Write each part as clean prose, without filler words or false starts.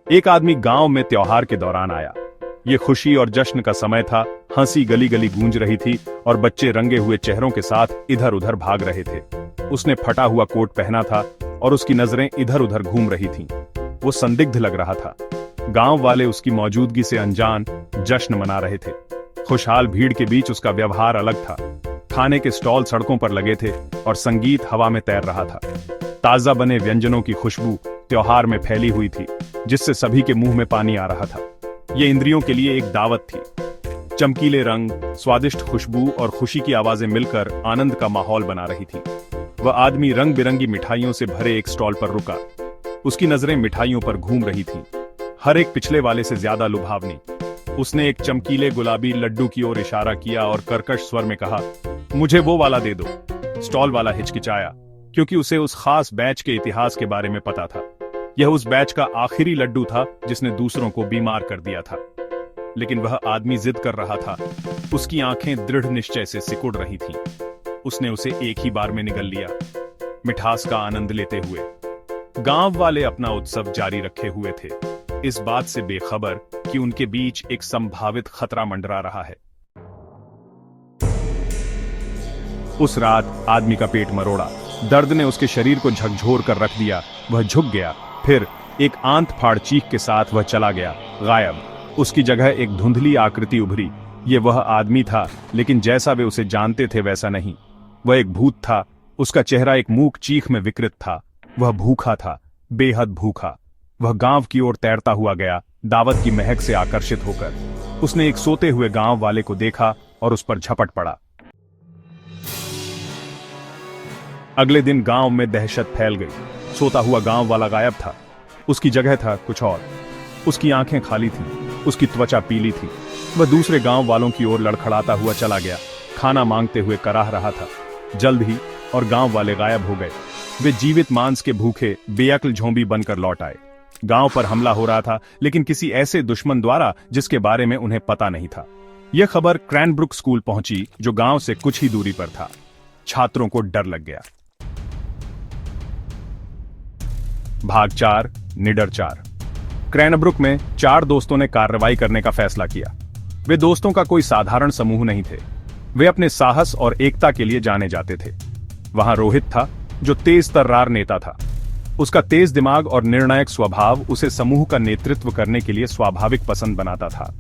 एक आदमी गांव में त्योहार के दौरान आया। ये खुशी और जश्न का समय था। हंसी गली गली गूंज रही थी और बच्चे रंगे हुए चेहरों के साथ इधर उधर भाग रहे थे। उसने फटा हुआ कोट पहना था और उसकी नजरें इधर उधर घूम रही थीं। वो संदिग्ध लग रहा था। गांव वाले उसकी मौजूदगी से अनजान जश्न मना रहे थे। खुशहाल भीड़ के बीच उसका व्यवहार अलग था। खाने के स्टॉल सड़कों पर लगे थे और संगीत हवा में तैर रहा था। ताजा बने व्यंजनों की खुशबू त्योहार में फैली हुई थी, जिससे सभी के मुंह में पानी आ रहा था। ये इंद्रियों के लिए एक दावत थी। चमकीले रंग, स्वादिष्ट खुशबू और खुशी की आवाजें मिलकर आनंद का माहौल बना रही थी। वह आदमी रंग बिरंगी मिठाइयों से भरे एक स्टॉल पर रुका। उसकी नजरें मिठाइयों पर घूम रही थीं, हर एक पिछले वाले से ज्यादा लुभावनी। उसने एक चमकीले गुलाबी लड्डू की ओर इशारा किया और कर्कश स्वर में कहा, मुझे वो वाला दे दो। स्टॉल वाला हिचकिचाया, क्योंकि उसे उस खास बैच के इतिहास के बारे में पता था। यह उस बैच का आखिरी लड्डू था जिसने दूसरों को बीमार कर दिया था। लेकिन वह आदमी जिद कर रहा था। उसकी आंखें दृढ़ निश्चय से सिकुड़ रही थीं। उसने उसे एक ही बार में निगल लिया, मिठास का आनंद लेते हुए। गांव वाले अपना उत्सव जारी रखे हुए थे, इस बात से बेखबर कि उनके बीच एक संभावित खतरा मंडरा रहा है। उस रात आदमी का पेट मरोड़ा। दर्द ने उसके शरीर को झकझोर कर रख दिया। वह झुक गया, फिर एक आंत फाड़ चीख के साथ वह चला गया, गायब। उसकी जगह एक धुंधली आकृति उभरी। ये वह आदमी था, लेकिन जैसा वे उसे जानते थे वैसा नहीं। वह एक भूत था। उसका चेहरा एक मूक चीख में विकृत था। वह भूखा था, बेहद भूखा। वह गांव की ओर तैरता हुआ गया, दावत की महक से आकर्षित होकर। उसने एक सोते हुए गांव वाले को देखा और उस पर झपट पड़ा। अगले दिन गांव में दहशत फैल गई। सोता हुआ गांव वाला गायब था। उसकी जगह था कुछ और। उसकी आंखें खाली थीं, उसकी त्वचा पीली थी। वह दूसरे गांव वालों की ओर लड़खड़ाता हुआ चला गया, खाना मांगते हुए कराह रहा था। जल्द ही और गांव वाले गायब हो गए। वे जीवित मांस के भूखे बेअक्ल झोंबी बनकर लौट आए। गांव पर हमला हो रहा था, लेकिन किसी ऐसे दुश्मन द्वारा जिसके बारे में उन्हें पता नहीं था। यह खबर क्रैनब्रुक स्कूल पहुंची, जो गांव से कुछ ही दूरी पर था। छात्रों को डर लग गया। भाग 4, निडर 4। क्रैनब्रुक में 4 दोस्तों ने कार्रवाई करने का फैसला किया। वे दोस्तों का कोई साधारण समूह नहीं थे। वे अपने साहस और एकता के लिए जाने जाते थे। वहां रोहित था, जो तेज तर्रार नेता था। उसका तेज दिमाग और निर्णायक स्वभाव उसे समूह का नेतृत्व करने के लिए स्वाभाविक पसंद बनाता था।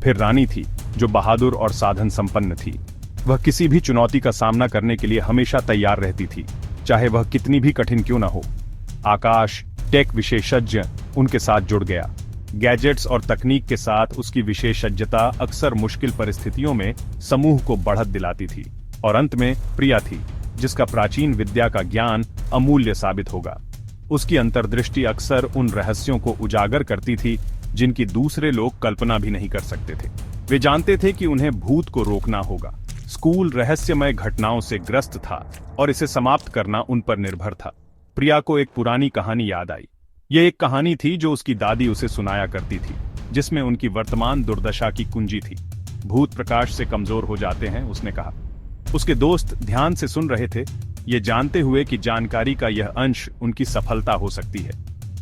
फिर रानी थी, जो बहादुर और साधन संपन्न थी। वह किसी भी चुनौती का सामना करने के लिए हमेशा तैयार रहती थी, चाहे वह कितनी भी कठिन क्यों न हो। आकाश, टेक विशेषज्ञ, उनके साथ जुड़ गया। गैजेट्स और तकनीक के साथ उसकी विशेषज्ञता अक्सर मुश्किल परिस्थितियों में समूह को बढ़त दिलाती थी। और अंत में प्रिया थी, जिसका प्राचीन विद्या का ज्ञान अमूल्य साबित होगा। उसकी अंतर्दृष्टि अक्सर उन रहस्यों को उजागर करती थी जिनकी दूसरे लोग कल्पना भी नहीं कर सकते थे। वे जानते थे कि उन्हें भूत को रोकना होगा। स्कूल रहस्यमय घटनाओं से ग्रस्त था और इसे समाप्त करना उन पर निर्भर था। प्रिया को एक पुरानी कहानी याद आई। यह एक कहानी थी जो उसकी दादी उसे सुनाया करती थी, जिसमें उनकी वर्तमान दुर्दशा की कुंजी थी। भूत प्रकाश से कमजोर हो जाते हैं, उसने कहा। उसके दोस्त ध्यान से सुन रहे थे, ये जानते हुए कि जानकारी का यह अंश उनकी सफलता हो सकती है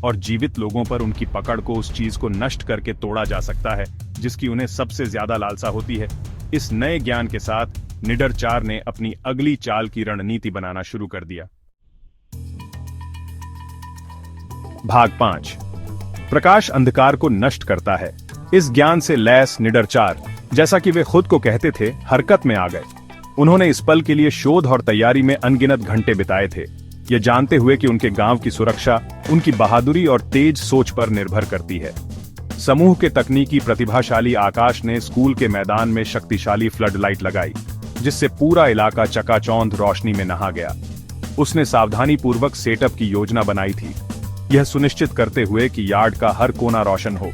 और जीवित लोगों पर उनकी पकड़ को उस चीज को नष्ट करके तोड़ा जा सकता है जिसकी उन्हें सबसे ज्यादा लालसा होती है। इस नए ज्ञान के साथ निडर 4 ने अपनी अगली चाल की रणनीति बनाना शुरू कर दिया। भाग 5, प्रकाश अंधकार को नष्ट करता है। इस ज्ञान से लैस निडर 4, जैसा कि वे खुद को कहते थे, हरकत में आ गए। उन्होंने इस पल के लिए शोध और तैयारी में अनगिनत घंटे बिताए थे, ये जानते हुए कि उनके गांव की सुरक्षा उनकी बहादुरी और तेज सोच पर निर्भर करती है। समूह के तकनीकी प्रतिभाशाली आकाश ने स्कूल के मैदान में शक्तिशाली फ्लड लाइट लगाई, जिससे पूरा इलाका चकाचौंध रोशनी में नहा गया। उसने सावधानी पूर्वक सेटअप की योजना बनाई थी, यह सुनिश्चित करते हुए कि यार्ड का हर कोना रोशन हो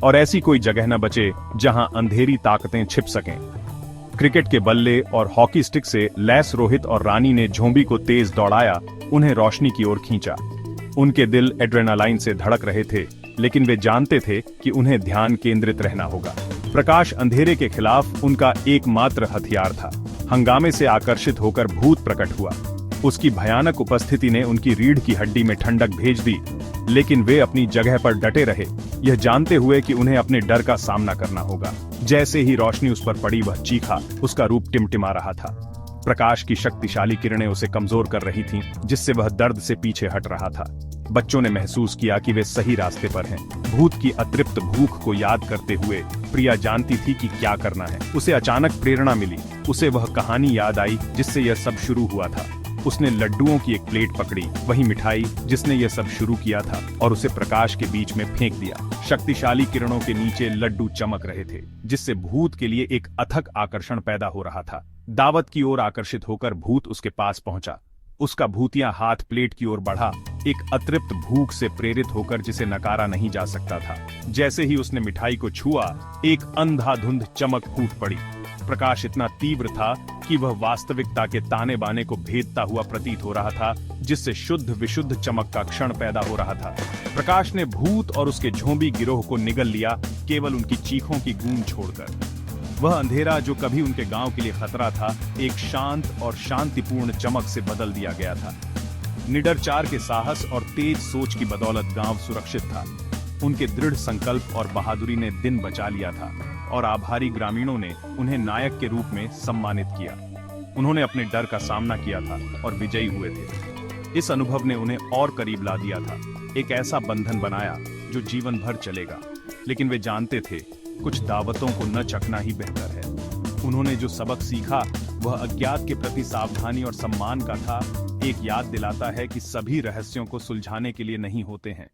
और ऐसी कोई जगह न बचे जहां अंधेरी ताकतें छिप सकें। क्रिकेट के बल्ले और हॉकी स्टिक से लैस रोहित और रानी ने झोंबी को तेज दौड़ाया, उन्हें रोशनी की ओर खींचा। उनके दिल एड्रेनालाइन से धड़क रहे थे, लेकिन वे जानते थे कि उन्हें ध्यान केंद्रित रहना होगा। प्रकाश अंधेरे के खिलाफ उनका एकमात्र हथियार था। हंगामे से आकर्षित होकर भूत प्रकट हुआ। उसकी भयानक उपस्थिति ने उनकी रीढ़ की हड्डी में ठंडक भेज दी, लेकिन वे अपनी जगह पर डटे रहे। यह जानते हुए कि उन्हें अपने डर का सामना करना होगा। जैसे ही रोशनी उस पर पड़ी वह चीखा, उसका रूप टिमटिमा रहा था। प्रकाश की शक्तिशाली किरणें उसे कमजोर कर रही थीं, जिससे वह दर्द से पीछे हट रहा था। बच्चों ने महसूस किया कि वे सही रास्ते पर हैं। भूत की अतृप्त भूख को याद करते हुए प्रिया जानती थी कि क्या करना है। उसे अचानक प्रेरणा मिली। उसे वह कहानी याद आई जिससे यह सब शुरू हुआ था। उसने लड्डुओं की एक प्लेट पकड़ी, वही मिठाई जिसने यह सब शुरू किया था, और उसे प्रकाश के बीच में फेंक दिया। शक्तिशाली किरणों के नीचे लड्डू चमक रहे थे, जिससे भूत के लिए एक अथक आकर्षण पैदा हो रहा था। दावत की ओर आकर्षित होकर भूत उसके पास पहुंचा। उसका भूतिया हाथ प्लेट की ओर बढ़ा, एक अतृप्त भूख से प्रेरित होकर जिसे नकारा नहीं जा सकता था। जैसे ही उसने मिठाई को छुआ, एक अंधाधुंध चमक फूट पड़ी। प्रकाश इतना तीव्र था कि वह वास्तविकता के ताने बाने को भेदता हुआ प्रतीत हो रहा था, जिससे शुद्ध विशुद्ध चमक का क्षण पैदा हो रहा था। प्रकाश ने भूत और उसके झोंबी गिरोह को निगल लिया, केवल उनकी चीखों की गूंज छोड़कर। वह अंधेरा जो कभी उनके गांव के लिए खतरा था, एक शांत और शांतिपूर्ण चमक से बदल दिया गया था। निडर चार के साहस और तेज सोच की बदौलत गांव सुरक्षित था। उनके दृढ़ संकल्प और बहादुरी ने दिन बचा लिया था, और आभारी ग्रामीणों ने उन्हें नायक के रूप में सम्मानित किया। उन्होंने अपने डर का सामना किया था और विजयी हुए थे। इस अनुभव ने उन्हें और करीब ला दिया था, एक ऐसा बंधन बनाया जो जीवन भर चलेगा। लेकिन वे जानते थे, कुछ दावतों को न चखना ही बेहतर है। उन्होंने जो सबक सीखा वह अज्ञात के प्रति सावधानी और सम्मान का था। एक याद दिलाता है कि सभी रहस्यों को सुलझाने के लिए नहीं होते हैं।